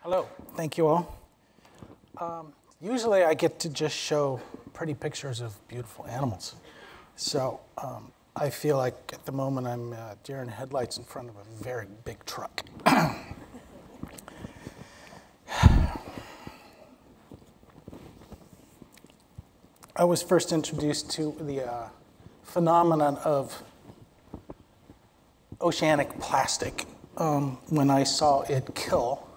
Hello, thank you all. Usually I get to just show pretty pictures of beautiful animals. So I feel like at the moment I'm deer in headlights in front of a very big truck. I was first introduced to the phenomenon of oceanic plastic when I saw it kill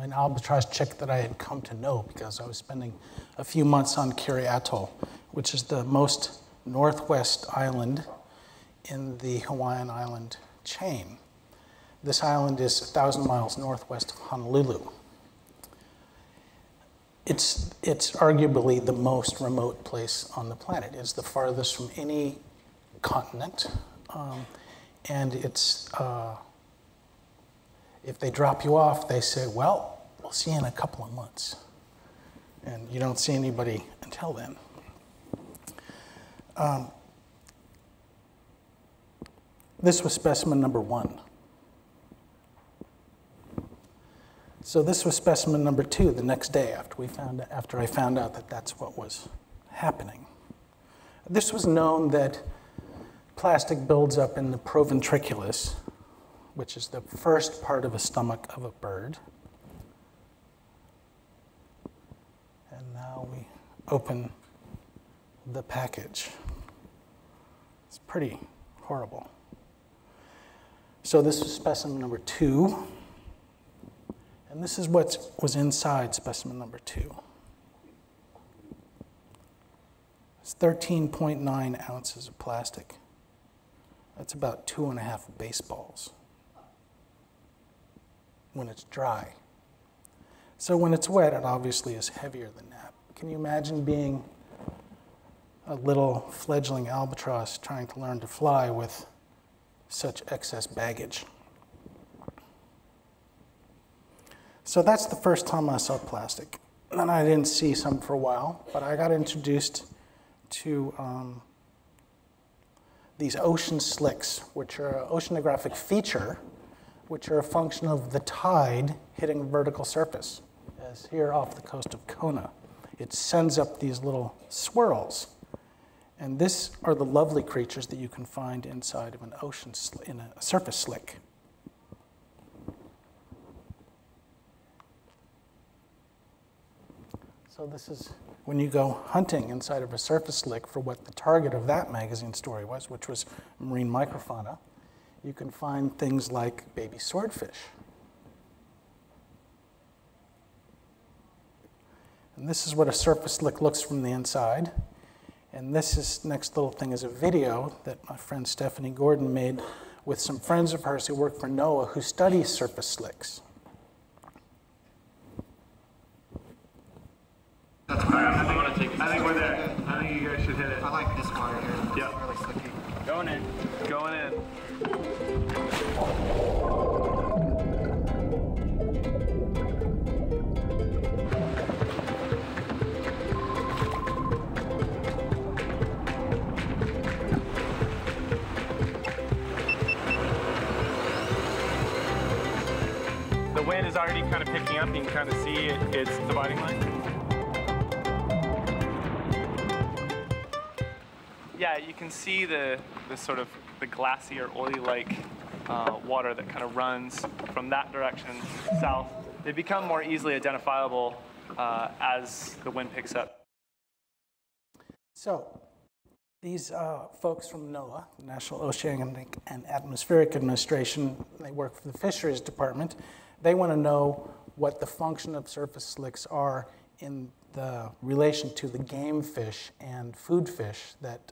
an albatross chick that I had come to know because I was spending a few months on Kiri Atoll, which is the most northwest island in the Hawaiian island chain. This island is 1,000 miles northwest of Honolulu. It's arguably the most remote place on the planet. It's the farthest from any continent, and it's if they drop you off, they say, well, we'll see you in a couple of months. And you don't see anybody until then. This was specimen number 1. So this was specimen number 2 the next day after I found out that that's what was happening. This was known that plastic builds up in the proventriculus, which is the first part of a stomach of a bird. And now we open the package. It's pretty horrible. So this was specimen number 2. And this is what was inside specimen number 2. It's 13.9 ounces of plastic. That's about 2.5 baseballs when it's dry. So when it's wet, it obviously is heavier than that. Can you imagine being a little fledgling albatross trying to learn to fly with such excess baggage? So that's the first time I saw plastic. And I didn't see some for a while, but I got introduced to these ocean slicks, which are an oceanographic feature, which are a function of the tide hitting a vertical surface, as here off the coast of Kona. It sends up these little swirls. And these are the lovely creatures that you can find inside of an ocean in a surface slick. So this is when you go hunting inside of a surface slick for what the target of that magazine story was, which was marine microfauna. You can find things like baby swordfish. And this is what a surface slick looks from the inside. And next little thing is a video that my friend Stephanie Gordon made with some friends of hers who work for NOAA who study surface slicks. That's great. I think we're there. I think you guys should hit it. I like this part here. Yeah. It's really slicky. Going in. Going in. The wind is already kind of picking up. You can kind of see it's dividing line. Yeah, you can see the sort of the glassy or oily-like water that kind of runs from that direction south. They become more easily identifiable as the wind picks up. So these folks from NOAA, the National Oceanic and Atmospheric Administration, they work for the Fisheries Department. They want to know what the function of surface slicks are in the relation to the game fish and food fish that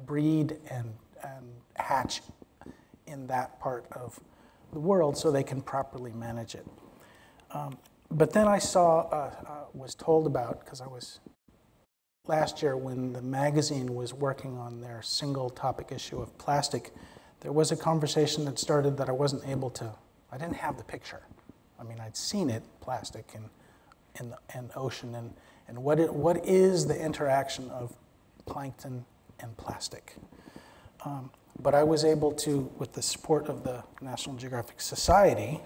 breed and hatch in that part of the world so they can properly manage it. But then I was told about, because I was last year when the magazine was working on their single topic issue of plastic, there was a conversation that started that I wasn't able to, I didn't have the picture. I mean, I'd seen it, plastic, in the ocean, and what is the interaction of plankton and plastic. But I was able to, with the support of the National Geographic Society,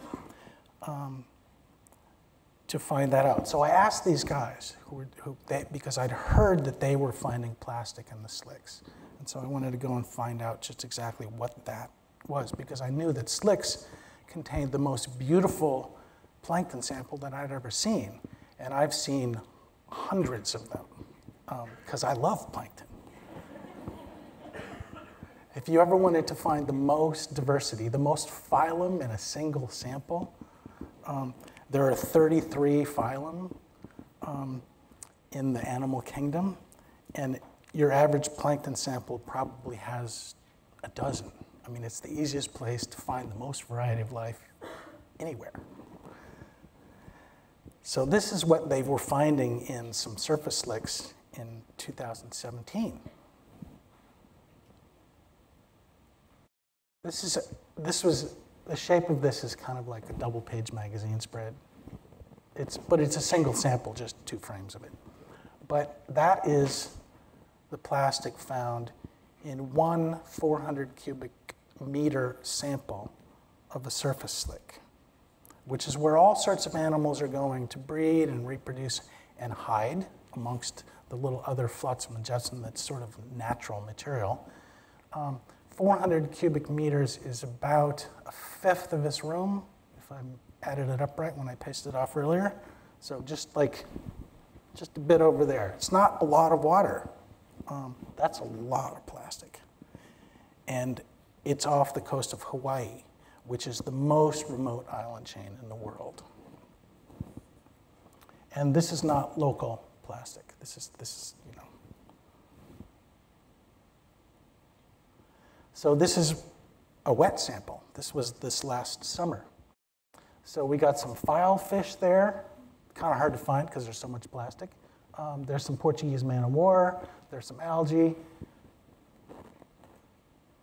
to find that out. So I asked these guys, because I'd heard that they were finding plastic in the slicks. And so I wanted to go and find out just exactly what that was, because I knew that slicks contained the most beautiful plankton sample that I'd ever seen. And I've seen hundreds of them, because I love plankton. If you ever wanted to find the most diversity, the most phylum in a single sample, there are 33 phylum in the animal kingdom, and your average plankton sample probably has a dozen. I mean, it's the easiest place to find the most variety of life anywhere. So this is what they were finding in some surface slicks in 2017. The shape of this is kind of like a double-page magazine spread. But it's a single sample, just 2 frames of it. But that is the plastic found in one 400 cubic meter sample of a surface slick, which is where all sorts of animals are going to breed and reproduce and hide amongst the little other flotsam and jetsam that's sort of natural material. 400 cubic meters is about a fifth of this room, if I added it up right when I pasted it off earlier. So just a bit over there. It's not a lot of water. That's a lot of plastic. And it's off the coast of Hawaii, which is the most remote island chain in the world. And this is not local plastic. This is, you know. So this is a wet sample. This was this last summer. So we got some filefish there. Kind of hard to find because there's so much plastic. There's some Portuguese man-o-war. There's some algae.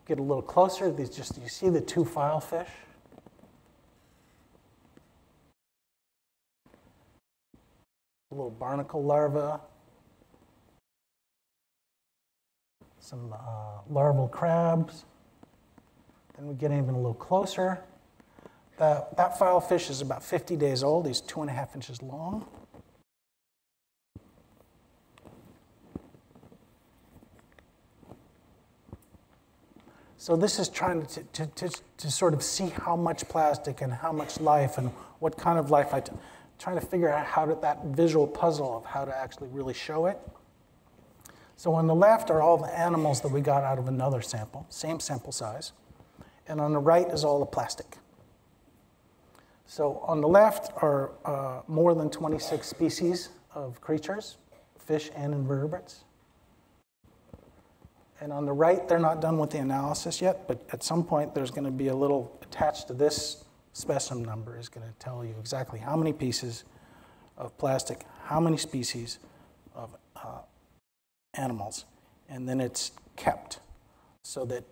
Get a little closer. You see the 2 filefish? A little barnacle larva. Some larval crabs. Then we get even a little closer. That filefish is about 50 days old. He's 2.5 inches long. So this is trying to sort of see how much plastic and how much life and what kind of life trying to figure out how that visual puzzle of how to actually really show it. So on the left are all the animals that we got out of another sample, same sample size. And on the right is all the plastic. So on the left are more than 26 species of creatures, fish and invertebrates. And on the right, they're not done with the analysis yet, but at some point there's going to be a little attached to this specimen number is going to tell you exactly how many pieces of plastic, how many species of animals, and then it's kept so that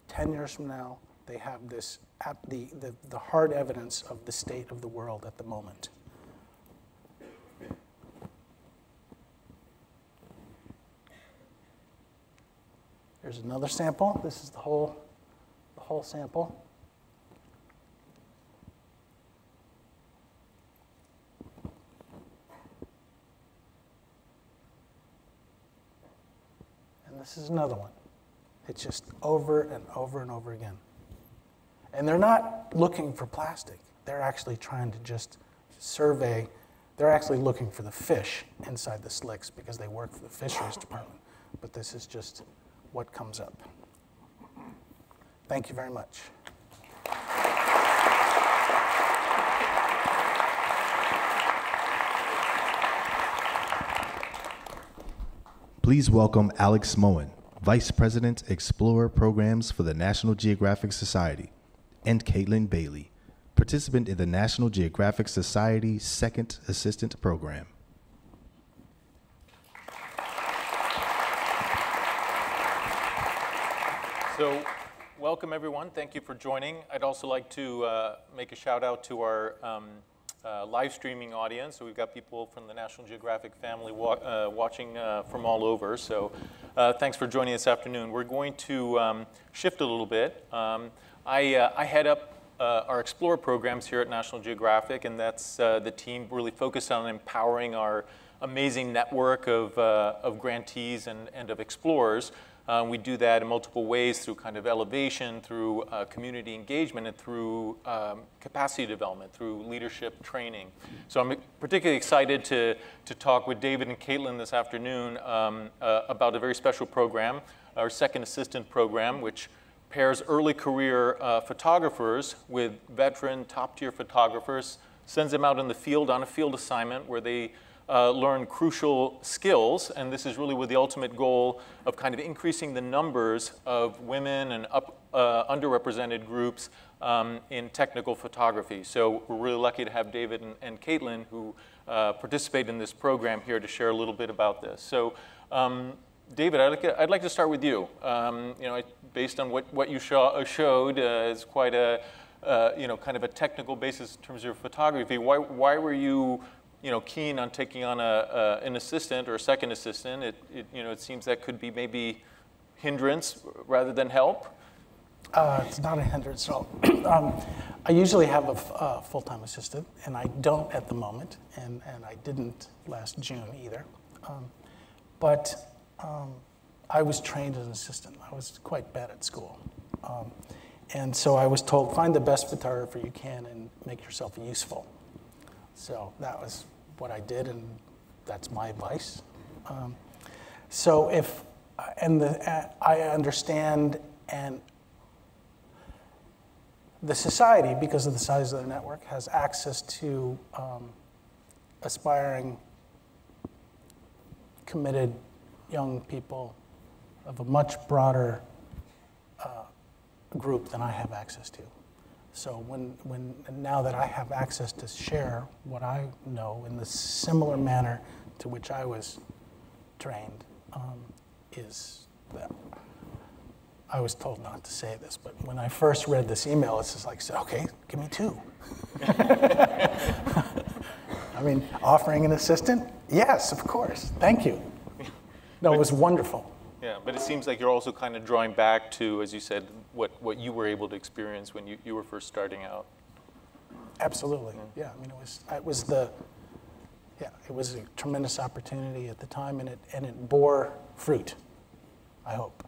10 years from now, they have this the hard evidence of the state of the world at the moment. Here's another sample. This is the whole sample. And this is another one. It's just over and over and over again. And they're not looking for plastic. They're actually trying to just survey. They're actually looking for the fish inside the slicks because they work for the fisheries department. But this is just what comes up. Thank you very much. Please welcome Alex Moen, Vice President, Explorer Programs for the National Geographic Society, and Caitlin Bailey, participant in the National Geographic Society's Second Assistant Program. So, welcome everyone. Thank you for joining. I'd also like to make a shout out to our live streaming audience. So we've got people from the National Geographic family watching from all over. So thanks for joining this afternoon. We're going to shift a little bit. I head up our Explore programs here at National Geographic, and that's the team really focused on empowering our amazing network of grantees and of explorers. We do that in multiple ways through kind of elevation, through community engagement, and through capacity development, through leadership training. So I'm particularly excited to talk with David and Caitlin this afternoon about a very special program, our Second Assistant program, which pairs early career photographers with veteran top-tier photographers, sends them out in the field on a field assignment where they learn crucial skills, and this is really with the ultimate goal of kind of increasing the numbers of women and underrepresented groups in technical photography. So we're really lucky to have David and Caitlin, who participate in this program, here to share a little bit about this. So David, I'd like to start with you. Based on what you showed, is quite a kind of a technical basis in terms of your photography. Why were you keen on taking on an assistant or a second assistant? It seems that could be maybe hindrance rather than help. It's not a hindrance at all. I usually have a full-time assistant, and I don't at the moment, and I didn't last June either. But I was trained as an assistant. I was quite bad at school. And so I was told, find the best photographer you can and make yourself useful. So that was what I did, and that's my advice. So if, I understand, and the society, because of the size of the network, has access to aspiring, committed young people of a much broader group than I have access to. So now that I have access to share what I know in the similar manner to which I was trained, is that I was told not to say this, but when I first read this email, it's just like, okay, give me 2. I mean, offering an assistant? Yes, of course, thank you. No, it was wonderful. Yeah, but it seems like you're also kind of drawing back to, as you said, what you were able to experience when you were first starting out. Absolutely, yeah. I mean, it was a tremendous opportunity at the time, and it bore fruit, I hope.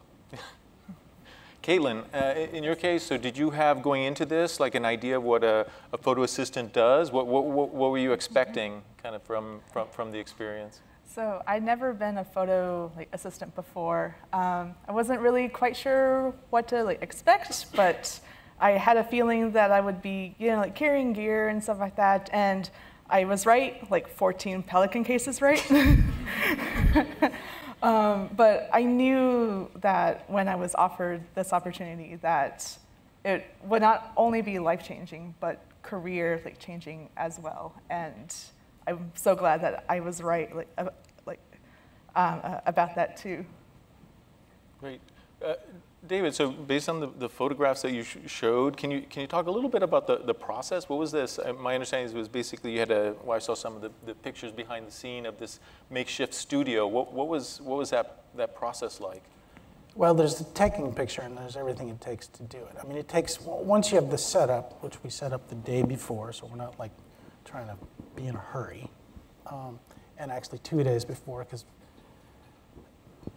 Caitlin, in your case, so did you have, going into this, like an idea of what a photo assistant does? What were you expecting kind of from the experience? So I'd never been a photo assistant before. I wasn't really quite sure what to expect, but I had a feeling that I would be carrying gear and stuff like that, and I was right, 14 Pelican cases right. But I knew that when I was offered this opportunity that it would not only be life-changing, but career-changing as well. And I'm so glad that I was right about that too. Great. David, so based on the photographs that you showed, can you talk a little bit about the process? What was this? My understanding was basically you had I saw some of the pictures behind the scene of this makeshift studio. What was that process like? Well, there's the taking picture, and there's everything it takes to do it. I mean, it takes, once you have the setup, which we set up the day before, so we're not trying to be in a hurry, and actually 2 days before, because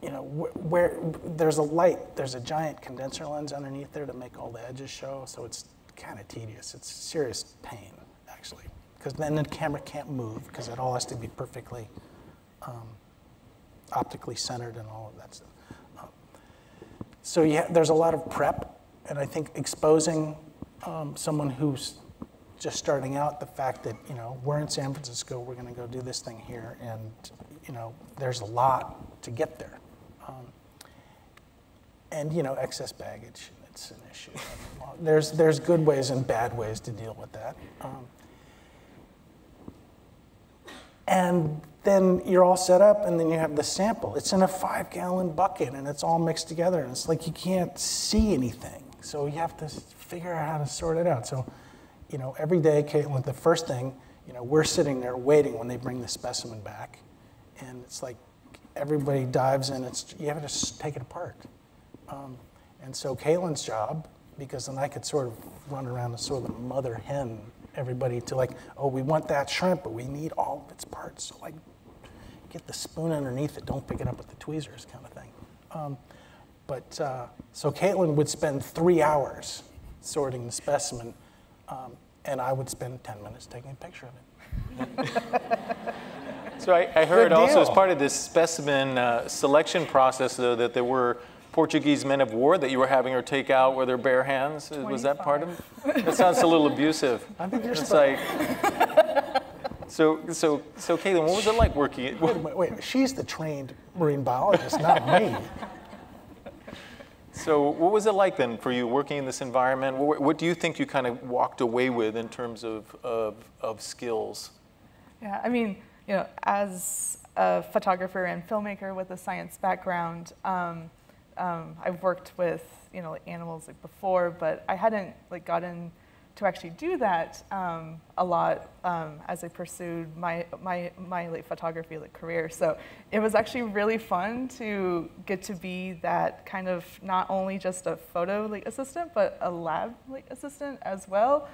where there's a light, there's a giant condenser lens underneath there to make all the edges show, so it's kind of tedious. It's serious pain, actually, because then the camera can't move, because it all has to be perfectly optically centered and all of that stuff. So there's a lot of prep, and I think exposing someone who's just starting out, the fact that we're in San Francisco, we're going to go do this thing here, and there's a lot to get there, and excess baggage, it's an issue. There's good ways and bad ways to deal with that, and then you're all set up, and then you have the sample. It's in a 5-gallon bucket, and it's all mixed together, and it's like you can't see anything, so you have to figure out how to sort it out. So every day, Caitlin, the first thing, we're sitting there waiting when they bring the specimen back, and it's like everybody dives in. You have to just take it apart. And so Caitlin's job because then I could sort of run around and sort of mother hen everybody to like, oh, we want that shrimp, but we need all of its parts. So like, get the spoon underneath it, don't pick it up with the tweezers kind of thing. So Caitlin would spend 3 hours sorting the specimen, and I would spend 10 minutes taking a picture of it. So I heard also as deal. part of this specimen selection process, though, that there were Portuguese men of war that you were having her take out with her bare hands. Was that part of it? That sounds a little abusive. I think you're It's like, so Caitlin, what was it like working? Wait, she's the trained marine biologist, not me. So what was it like then for you working in this environment? What do you think you kind of walked away with in terms of skills? Yeah, I mean, as a photographer and filmmaker with a science background, I've worked with animals like before, but I hadn't gotten to actually do that a lot as I pursued my photography career. So it was actually really fun to get to be that kind of not only just a photo assistant, but a lab assistant as well.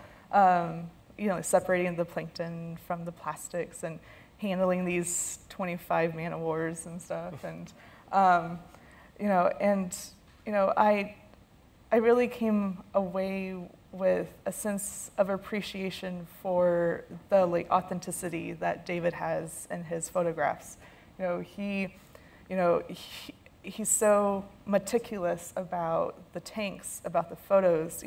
Separating the plankton from the plastics and handling these 25 man-o-wars and stuff, and I really came away with a sense of appreciation for the authenticity that David has in his photographs. He's so meticulous about the tanks, about the photos.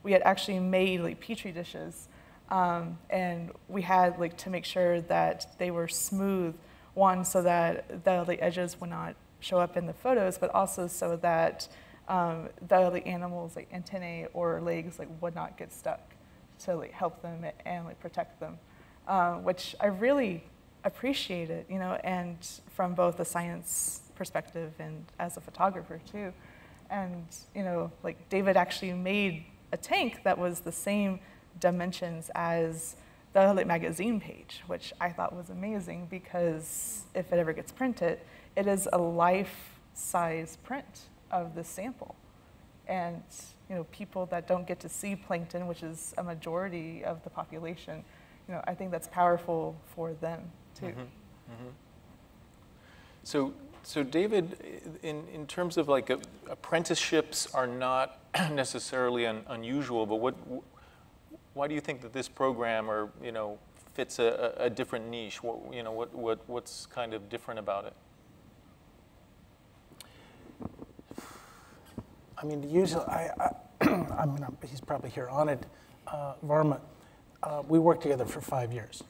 We had actually made petri dishes, and we had to make sure that they were smooth. One, so that the edges would not show up in the photos, but also so that the animals' antennae or legs would not get stuck, to help them and protect them, which I really appreciated, and from both a science perspective and as a photographer too. And David actually made a tank that was the same dimensions as the magazine page, which I thought was amazing, because if it ever gets printed, it is a life-size print of the sample. And people that don't get to see plankton, which is a majority of the population, I think that's powerful for them too. Mm-hmm. Mm-hmm. So David, in terms of apprenticeships are not necessarily unusual, but why do you think that this program fits a different niche? What's kind of different about it? I mean, usually, he's probably here on it, Varma. We worked together for 5 years.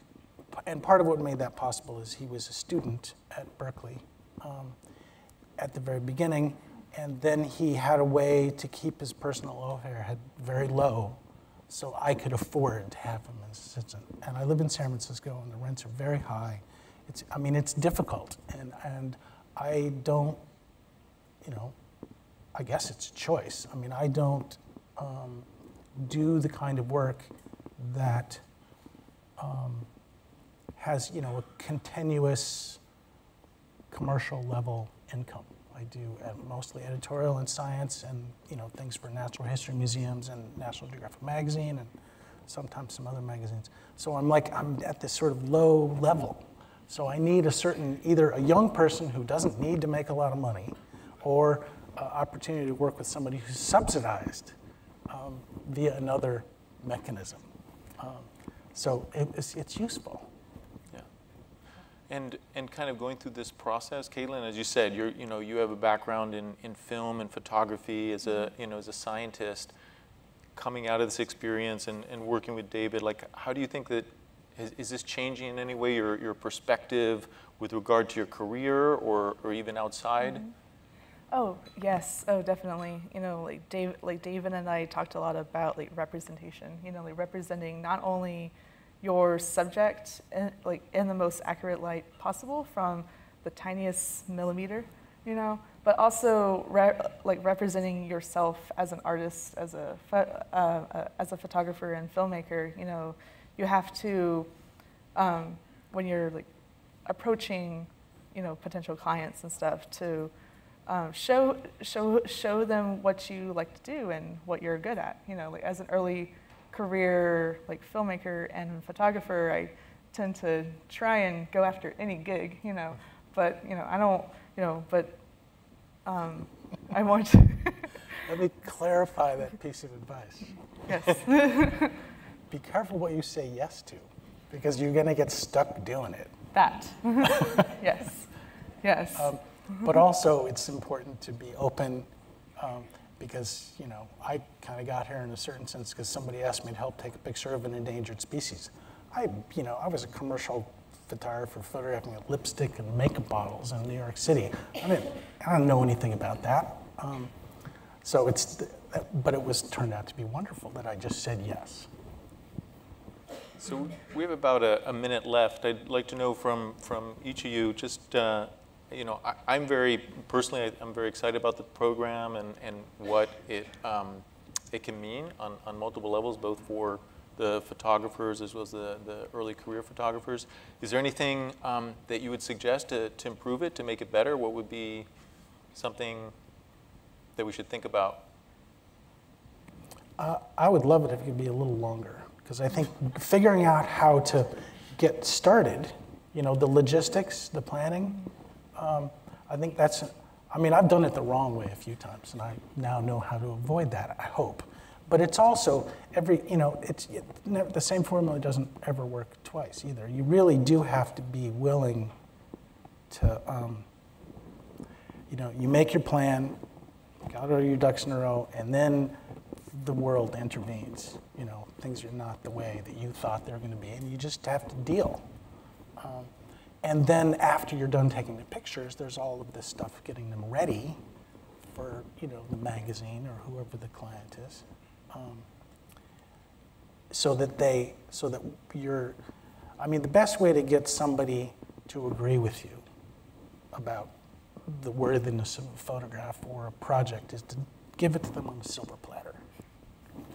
And part of what made that possible is he was a student at Berkeley at the very beginning, and then he had a way to keep his personal overhead very low, so I could afford to have him as assistant. And I live in San Francisco, and the rents are very high. It's difficult, and I don't, I guess it's a choice. I don't do the kind of work that has, a continuous commercial level income. I do mostly editorial and science and, things for natural history museums and National Geographic magazine and sometimes some other magazines. So I'm at this sort of low level. So I need either a young person who doesn't need to make a lot of money, or opportunity to work with somebody who's subsidized via another mechanism. So it's useful. Yeah. And kind of going through this process, Caitlin, as you said, you have a background in film and photography as a scientist. Coming out of this experience and working with David, how do you think that is this changing in any way your perspective with regard to your career or even outside? Mm-hmm. Oh, yes. Oh, definitely. David and I talked a lot about representation, representing not only your subject in the most accurate light possible from the tiniest millimeter, but also representing yourself as an artist, as a photographer and filmmaker. You have to, when you're approaching, potential clients and stuff, to show them what you like to do and what you're good at. You know, like as an early career like filmmaker and photographer, I tend to try and go after any gig, you know, but you know, I don't, you know, but I want to. Let me clarify that piece of advice. Yes. Be careful what you say yes to, because you're going to get stuck doing it. That. Yes. Yes. But also, it's important to be open, because, you know, I kind of got here in a certain sense because somebody asked me to help take a picture of an endangered species. I was a commercial photographer photographing lipstick and makeup bottles in New York City. I don't know anything about that. So but it turned out to be wonderful that I just said yes. So we have about a minute left. I'd like to know from each of you, just, you know, I'm very excited about the program and what it can mean on multiple levels, both for the photographers as well as the early career photographers. Is there anything that you would suggest to improve it, to make it better? What would be something that we should think about? I would love it if it could be a little longer, because I think figuring out how to get started, you know, the logistics, the planning, I think I've done it the wrong way a few times, and I now know how to avoid that, I hope. But it's also the same formula doesn't ever work twice either. You really do have to be willing to, you make your plan, got all your ducks in a row, and then the world intervenes. You know, things are not the way that you thought they were going to be, and you just have to deal. And then after you're done taking the pictures, there's all of this stuff getting them ready for, you know, the magazine or whoever the client is, the best way to get somebody to agree with you about the worthiness of a photograph or a project is to give it to them on a silver platter,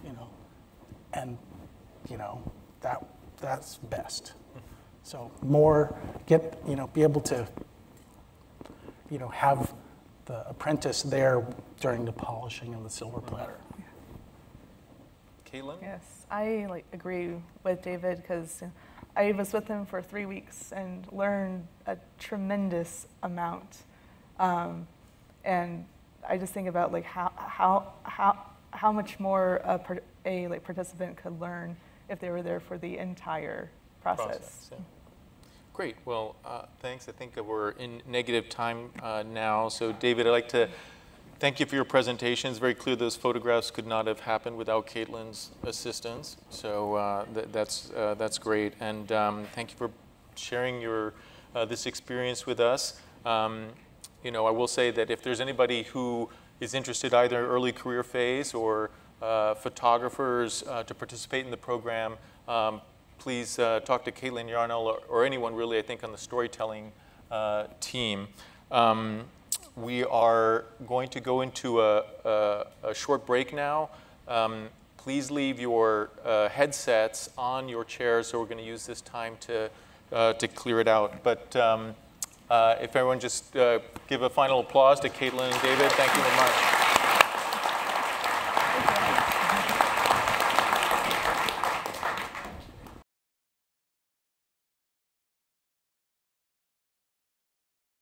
you know, and, you know, that's best. So be able to, you know, have the apprentice there during the polishing of the silver platter. Caitlin? Yes, I agree with David, because I was with him for 3 weeks and learned a tremendous amount. And I just think about how much more a participant could learn if they were there for the entire process. Yeah. Great. Well, thanks. I think we're in negative time now. So, David, I'd like to thank you for your presentation. It's very clear those photographs could not have happened without Caitlin's assistance. So that's great. And thank you for sharing this experience with us. You know, I will say that if there's anybody who is interested either early career phase or photographers to participate in the program, please talk to Caitlin Yarnell or anyone really, I think, on the storytelling team. We are going to go into a short break now. Please leave your headsets on your chairs, so we're going to use this time to clear it out. But if everyone just give a final applause to Caitlin and David, thank you very much.